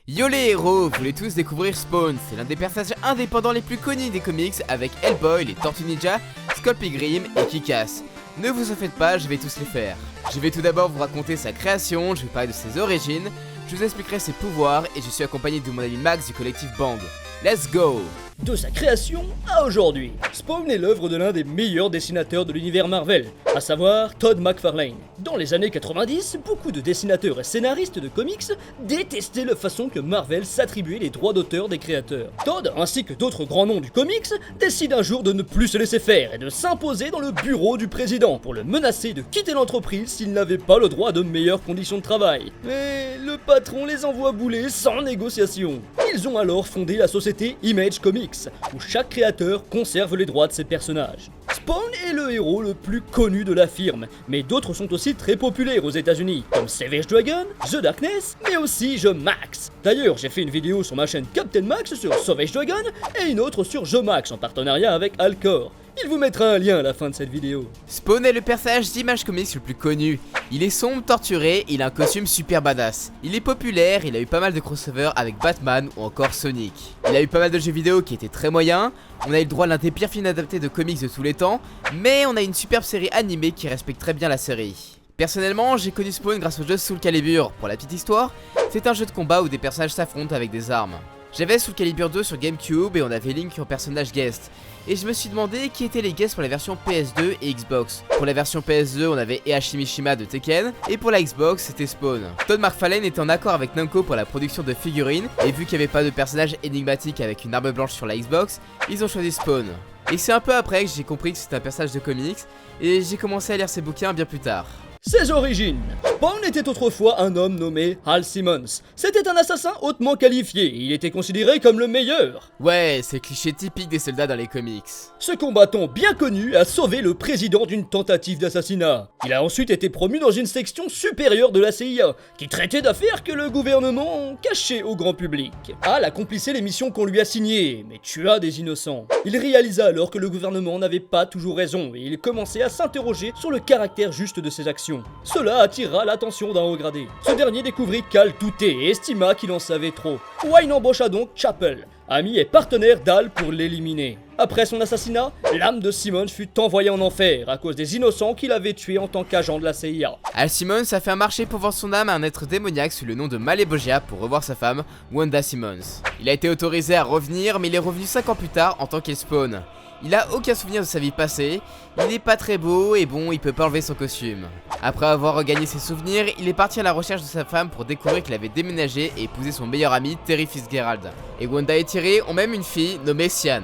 Yo les héros, vous voulez tous découvrir Spawn, c'est l'un des personnages indépendants les plus connus des comics avec Hellboy, les Tortues Ninja, Scott Pilgrim et Kick-Ass. Ne vous en faites pas, je vais tous les faire. Je vais tout d'abord vous raconter sa création, je vais parler de ses origines, je vous expliquerai ses pouvoirs et je suis accompagné de mon ami Max du collectif Bang. Let's go! De sa création à aujourd'hui, Spawn est l'œuvre de l'un des meilleurs dessinateurs de l'univers Marvel, à savoir Todd McFarlane. Dans les années 90, beaucoup de dessinateurs et scénaristes de comics détestaient la façon que Marvel s'attribuait les droits d'auteur des créateurs. Todd, ainsi que d'autres grands noms du comics, décident un jour de ne plus se laisser faire et de s'imposer dans le bureau du président pour le menacer de quitter l'entreprise s'il n'avait pas le droit de meilleures conditions de travail. Mais le patron les envoie bouler sans négociation. Ils ont alors fondé la société Image Comics, où chaque créateur conserve les droits de ses personnages. Spawn est le héros le plus connu de la firme, mais d'autres sont aussi très populaires aux États-Unis, comme Savage Dragon, The Darkness, mais aussi The Max. D'ailleurs, j'ai fait une vidéo sur ma chaîne Captain Max sur Savage Dragon et une autre sur The Max en partenariat avec Alcor. Il vous mettra un lien à la fin de cette vidéo. Spawn est le personnage d'Image Comics le plus connu. Il est sombre, torturé, il a un costume super badass. Il est populaire, il a eu pas mal de crossovers avec Batman ou encore Sonic. Il a eu pas mal de jeux vidéo qui étaient très moyens. On a eu le droit à l'un des pires films adaptés de comics de tous les temps. Mais on a une superbe série animée qui respecte très bien la série. Personnellement, j'ai connu Spawn grâce au jeu Soul Calibur. Pour la petite histoire, c'est un jeu de combat où des personnages s'affrontent avec des armes. J'avais Soul Calibur 2 sur GameCube et on avait Link en personnage guest. Et je me suis demandé qui étaient les guests pour la version PS2 et Xbox. Pour la version PS2, on avait Heihachi Mishima de Tekken, et pour la Xbox, c'était Spawn. Todd McFarlane était en accord avec Namco pour la production de figurines, et vu qu'il n'y avait pas de personnage énigmatique avec une arme blanche sur la Xbox, ils ont choisi Spawn. Et c'est un peu après que j'ai compris que c'était un personnage de comics, et j'ai commencé à lire ses bouquins bien plus tard. Ses origines. Spawn était autrefois un homme nommé Hal Simmons. C'était un assassin hautement qualifié et il était considéré comme le meilleur. Ouais, c'est cliché typique des soldats dans les comics. Ce combattant bien connu a sauvé le président d'une tentative d'assassinat. Il a ensuite été promu dans une section supérieure de la CIA, qui traitait d'affaires que le gouvernement cachait au grand public. Hal accomplissait les missions qu'on lui assignées, mais tua des innocents. Il réalisa alors que le gouvernement n'avait pas toujours raison et il commençait à s'interroger sur le caractère juste de ses actions. Cela attira l'attention d'un haut gradé. Ce dernier découvrit qu'Hal toutait et estima qu'il en savait trop. Wayne embaucha donc Chapel, ami et partenaire d'Hal, pour l'éliminer. Après son assassinat, l'âme de Simmons fut envoyée en enfer à cause des innocents qu'il avait tués en tant qu'agent de la CIA. Hal Simmons a fait un marché pour vendre son âme à un être démoniaque sous le nom de Malebolgia pour revoir sa femme, Wanda Simmons. Il a été autorisé à revenir, mais il est revenu 5 ans plus tard en tant qu'Spawn. Il a aucun souvenir de sa vie passée, il est pas très beau et bon, il peut pas enlever son costume. Après avoir regagné ses souvenirs, il est parti à la recherche de sa femme pour découvrir qu'il avait déménagé et épousé son meilleur ami Terry Fitzgerald. Et Wanda et Terry ont même une fille nommée Sian.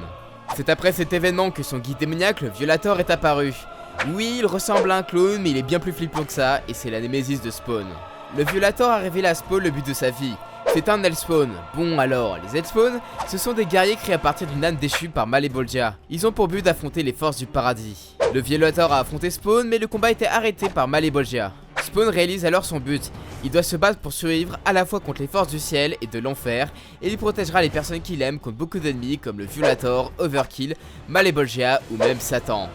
C'est après cet événement que son guide démoniaque, le Violator, est apparu. Oui, il ressemble à un clown, mais il est bien plus flippant que ça, et c'est la némésis de Spawn. Le Violator a révélé à Spawn le but de sa vie. C'est un Hellspawn. Bon alors, les Hellspawn, ce sont des guerriers créés à partir d'une âme déchue par Malebolgia. Ils ont pour but d'affronter les forces du paradis. Le Violator a affronté Spawn, mais le combat a été arrêté par Malebolgia. Spawn réalise alors son but. Il doit se battre pour survivre à la fois contre les forces du ciel et de l'enfer, et il protégera les personnes qu'il aime contre beaucoup d'ennemis comme le Violator, Overkill, Malebolgia ou même Satan.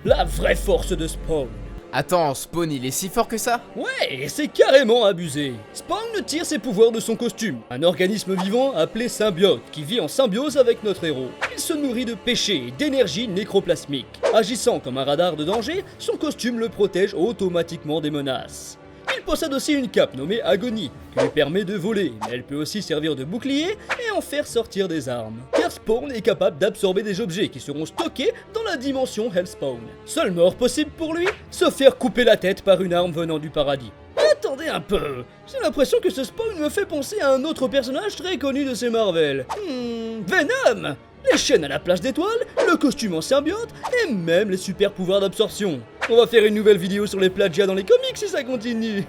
La vraie force de Spawn. Attends, Spawn il est si fort que ça? Ouais, c'est carrément abusé. Spawn tire ses pouvoirs de son costume, un organisme vivant appelé symbiote qui vit en symbiose avec notre héros. Il se nourrit de péché et d'énergie nécroplasmique. Agissant comme un radar de danger, son costume le protège automatiquement des menaces. Il possède aussi une cape nommée Agony, qui lui permet de voler, mais elle peut aussi servir de bouclier et en faire sortir des armes. Car Spawn est capable d'absorber des objets qui seront stockés dans la dimension Hellspawn. Seule mort possible pour lui, se faire couper la tête par une arme venant du paradis. Attendez un peu, j'ai l'impression que ce Spawn me fait penser à un autre personnage très connu de ces Marvel. Venom! Les chaînes à la place d'étoiles, le costume en symbiote et même les super pouvoirs d'absorption. On va faire une nouvelle vidéo sur les plagiats dans les comics si ça continue.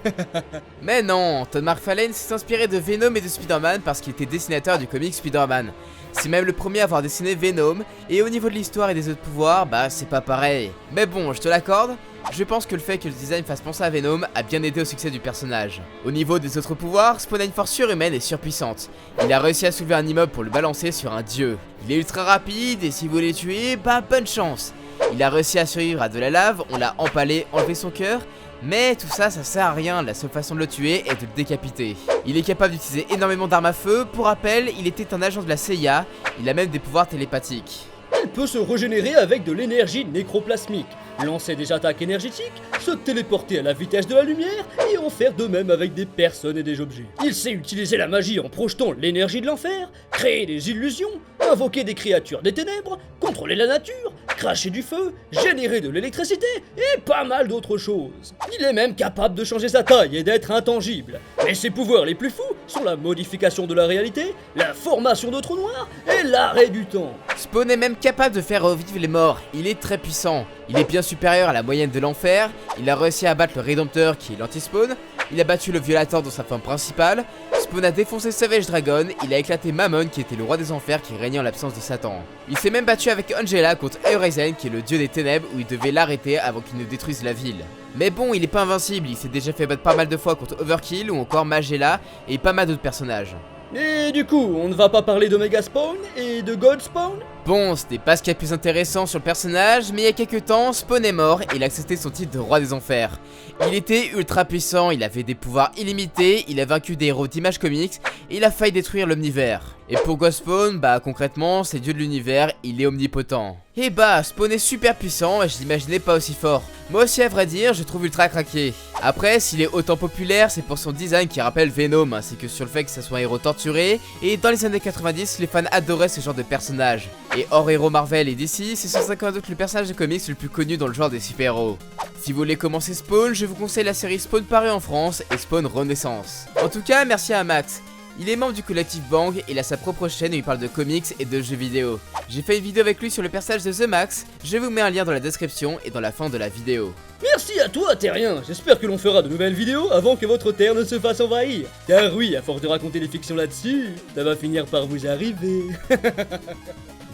Mais non, Todd McFarlane s'est inspiré de Venom et de Spider-Man parce qu'il était dessinateur du comic Spider-Man. C'est même le premier à avoir dessiné Venom, et au niveau de l'histoire et des autres pouvoirs, bah c'est pas pareil. Mais bon, je te l'accorde, je pense que le fait que le design fasse penser à Venom a bien aidé au succès du personnage. Au niveau des autres pouvoirs, Spawn a une force surhumaine et surpuissante. Il a réussi à soulever un immeuble pour le balancer sur un dieu. Il est ultra rapide et si vous voulez le tuer, bah bonne chance. Il a réussi à survivre à de la lave, on l'a empalé, enlevé son cœur, Mais tout ça, ça sert à rien, la seule façon de le tuer est de le décapiter. Il est capable d'utiliser énormément d'armes à feu, pour rappel, il était un agent de la CIA, il a même des pouvoirs télépathiques. Il peut se régénérer avec de l'énergie nécroplasmique, lancer des attaques énergétiques, se téléporter à la vitesse de la lumière et en faire de même avec des personnes et des objets. Il sait utiliser la magie en projetant l'énergie de l'enfer, créer des illusions, invoquer des créatures des ténèbres, contrôler la nature, cracher du feu, générer de l'électricité et pas mal d'autres choses. Il est même capable de changer sa taille et d'être intangible. Mais ses pouvoirs les plus fous sont la modification de la réalité, la formation de trous noirs et l'arrêt du temps. Spawn est même capable de faire revivre les morts, il est très puissant. Il est bien supérieur à la moyenne de l'enfer, il a réussi à battre le Rédempteur qui est l'anti-Spawn, il a battu le Violator dans sa forme principale, Spawn a défoncé Savage Dragon, il a éclaté Mammon qui était le roi des enfers qui régnait en l'absence de Satan. Il s'est même battu avec Angela contre Urizen qui est le dieu des ténèbres où il devait l'arrêter avant qu'il ne détruise la ville. Mais bon, il est pas invincible, il s'est déjà fait battre pas mal de fois contre Overkill ou encore Magella et pas mal d'autres personnages. Et du coup, on ne va pas parler d'Omega Spawn et de God Spawn? Bon, ce n'est pas ce qu'il y a de plus intéressant sur le personnage, mais il y a quelques temps, Spawn est mort et il a accepté son titre de roi des enfers. Il était ultra puissant, il avait des pouvoirs illimités, il a vaincu des héros d'Image Comics et il a failli détruire l'omnivers. Et pour God Spawn, bah concrètement, c'est dieu de l'univers, il est omnipotent. Et bah, Spawn est super puissant et je l'imaginais pas aussi fort. Moi aussi à vrai dire, je trouve ultra craqué. Après, s'il est autant populaire, c'est pour son design qui rappelle Venom, ainsi que sur le fait que ça soit un héros torturé. Et dans les années 90, les fans adoraient ce genre de personnage. Et hors héros Marvel et DC, c'est sans aucun doute le personnage de comics le plus connu dans le genre des super-héros. Si vous voulez commencer Spawn, je vous conseille la série Spawn parue en France et Spawn Renaissance. En tout cas, merci à Max. Il est membre du collectif Bang et il a sa propre chaîne où il parle de comics et de jeux vidéo. J'ai fait une vidéo avec lui sur le personnage de The Max, je vous mets un lien dans la description et dans la fin de la vidéo. Merci à toi, Terrien. J'espère que l'on fera de nouvelles vidéos avant que votre terre ne se fasse envahir. Car oui, à force de raconter des fictions là-dessus, ça va finir par vous arriver.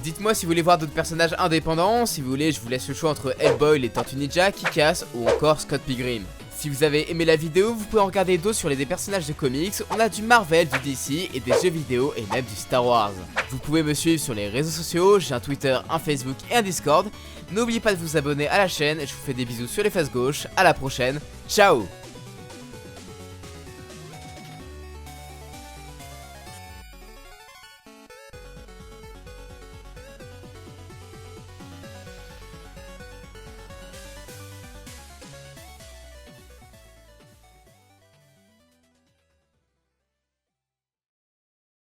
Dites-moi si vous voulez voir d'autres personnages indépendants, si vous voulez je vous laisse le choix entre Hellboy, les Tortues Ninja, Kick-Ass ou encore Scott Pilgrim. Si vous avez aimé la vidéo, vous pouvez en regarder d'autres sur des personnages de comics, on a du Marvel, du DC et des jeux vidéo et même du Star Wars. Vous pouvez me suivre sur les réseaux sociaux, j'ai un Twitter, un Facebook et un Discord. N'oubliez pas de vous abonner à la chaîne, je vous fais des bisous sur les faces gauches, à la prochaine, ciao.